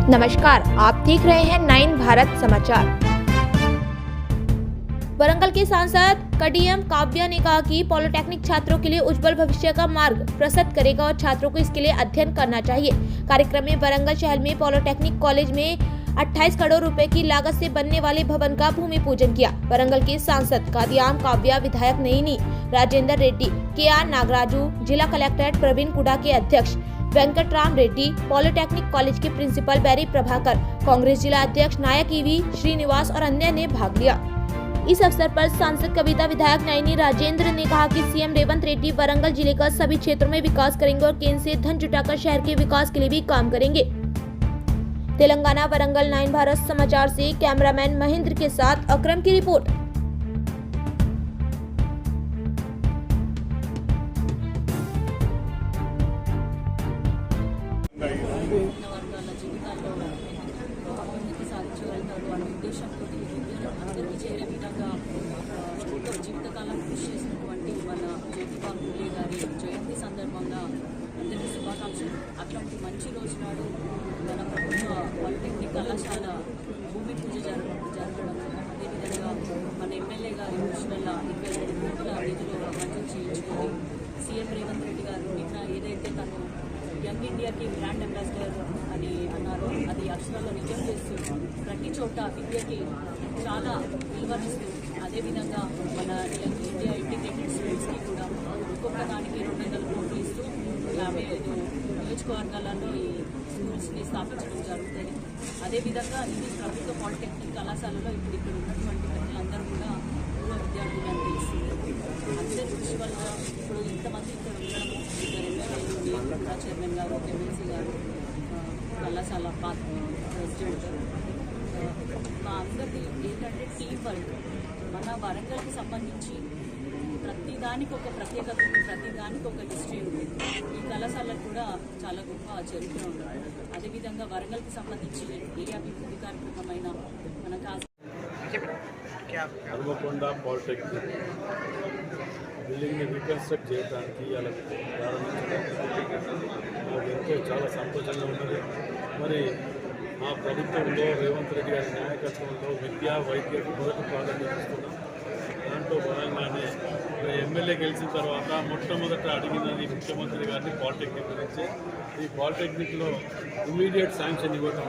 नमस्कार, आप देख रहे हैं 9 भारत समाचार। वरंगल के सांसद कडियम काव्या ने कहा कि पॉलिटेक्निक छात्रों के लिए उज्जवल भविष्य का मार्ग प्रशस्त करेगा और छात्रों को इसके लिए अध्ययन करना चाहिए। कार्यक्रम में वरंगल शहर में पॉलिटेक्निक कॉलेज में 28 करोड़ रुपए की लागत से बनने वाले भवन का भूमि पूजन किया। वरंगल के सांसद कडियम काव्या, विधायक नयनी राजेंद्र रेड्डी, के.आर. नागराजू, जिला कलेक्टर प्रवीण कुडा के अध्यक्ष वेंकटराम रेड्डी, पॉलिटेक्निक कॉलेज के प्रिंसिपल बैरी प्रभाकर, कांग्रेस जिला अध्यक्ष नायक ईवी श्रीनिवास और अन्य ने भाग लिया। इस अवसर पर सांसद कविता, विधायक नयनी राजेंद्र ने कहा कि सीएम रेवंत रेड्डी वरंगल जिले का सभी क्षेत्रों में विकास करेंगे और केंद्र से धन जुटाकर शहर के विकास के लिए भी काम करेंगे। तेलंगाना वरंगल 9 भारत समाचार से कैमरामैन महेंद्र के साथ अकरम की रिपोर्ट। వర్గాల జీవితాల్లో అభివృద్ధి సాధించగలుగుతారు అనే ఉద్దేశంతో విద్యను అందరికీ చేరే విధంగా జీవితకాలం కృషి చేసినటువంటి మన జ్యోతిబా ఫూలే గారి జయంతి సందర్భంగా అందరికీ శుభాకాంక్షలు. అట్లాంటి మంచి రోజు నాడు మన ప్రభుత్వ పాలిటెక్నిక్ కళాశాల భూమి పూజ జరగడం, అదేవిధంగా మన ఎమ్మెల్యే గారి కృష్ణల 22 కోట్ల నిధులు మంజూరు చేయించుకొని సీఎం రేవంత్ రెడ్డి గారు నిన్న ఏదైతే తను యంగ్ ఇండియాకి బ్రాండ్ అంబాసిడర్ అని అన్నారో అది అక్షరాల్లో నిజం చేస్తూ ప్రతి చోట విద్యకి చాలా విలువనిస్తూ, అదేవిధంగా మన యంగ్ ఇండియా ఇంటిగ్రేటెడ్ స్టూడెంట్స్కి కూడా ఒక్కొక్క దానికి 200 కోట్లు ఇస్తూ 55 నియోజకవర్గాలలో ఈ స్కూల్స్ని స్థాపించడం జరుగుతుంది. అదేవిధంగా ఇది ప్రభుత్వ పాలిటెక్నిక్ కళాశాలలో ఇక్కడ ఉన్నటువంటి ప్రజలందరూ కూడా పూర్వ విద్యార్థులు అని తెలుస్తుంది. అందరి కృషి వల్ల ఇప్పుడు ఇంతమంది ఇక్కడ ఉండడము, ఇద్దరు ఎమ్మెల్యేలు, నేను చైర్మన్ గారు, ఎమ్మెల్సీ గారు, కళాశాల ప్రెసిడెంట్, మా అందరిది ఏంటంటే టీం వర్క్. మన వరంగల్కి సంబంధించి ప్రతిదానికి ఒక ప్రత్యేకత ఉంది, ప్రతిదానికి ఒక హిస్టరీ ఉంది. ఈ కళాశాలకు కూడా చాలా గొప్ప చరిత్ర ఉంది. అదేవిధంగా వరంగల్కి సంబంధించి ఏ అభివృద్ధి కార్యక్రమమైన మన హనుమకొండ పాలిటెక్నిక్ బిల్డింగ్ని రీకన్స్ట్రక్ట్ చేయడానికి అలా ప్రారంభించడం నాకు ఎంతో చాలా సంతోషంగా ఉన్నది. మరి మా ప్రభుత్వంలో రేవంత్ రెడ్డి గారి నాయకత్వంలో విద్యా వైద్యకు మొదటి ప్రాధాన్యత ఇస్తున్నాం. దాంట్లో భాగంగానే ఎమ్మెల్యే గెలిచిన తర్వాత మొట్టమొదట అడిగినది ముఖ్యమంత్రి గారిని పాలిటెక్నిక్ గురించి. ఈ పాలిటెక్నిక్లో ఇమీడియట్ శాంక్షన్ ఇవ్వటం,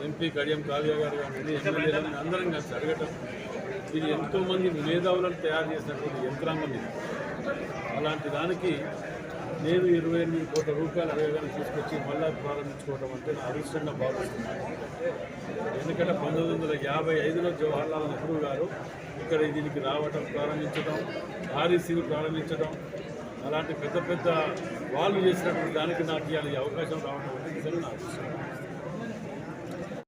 ఎంపీ కడియం కావ్య గారు కానీ ఎమ్మెల్యేలను అందరం కలిసి అడగటం. ఇది ఎంతోమంది మేధావులను తయారు చేసినటువంటి యంత్రాంగం ఇది. అలాంటి దానికి నేను 28 కోట్ల రూపాయలు అడగగానే తీసుకొచ్చి మళ్ళా ప్రారంభించుకోవడం అంటే నా అదృష్టంగా భావిస్తున్నాను. ఎందుకంటే 1955లో జవహర్లాల్ నెహ్రూ గారు ఇక్కడ దీనికి రావటం, ప్రారంభించడం, ఆర్ఈసీని ప్రారంభించడం, అలాంటి పెద్ద పెద్ద వాళ్ళు చేసినటువంటి దానికి నాకు ఇవాళ ఈ అవకాశం రావడం అంటే నిజంగా నా అదృష్టం.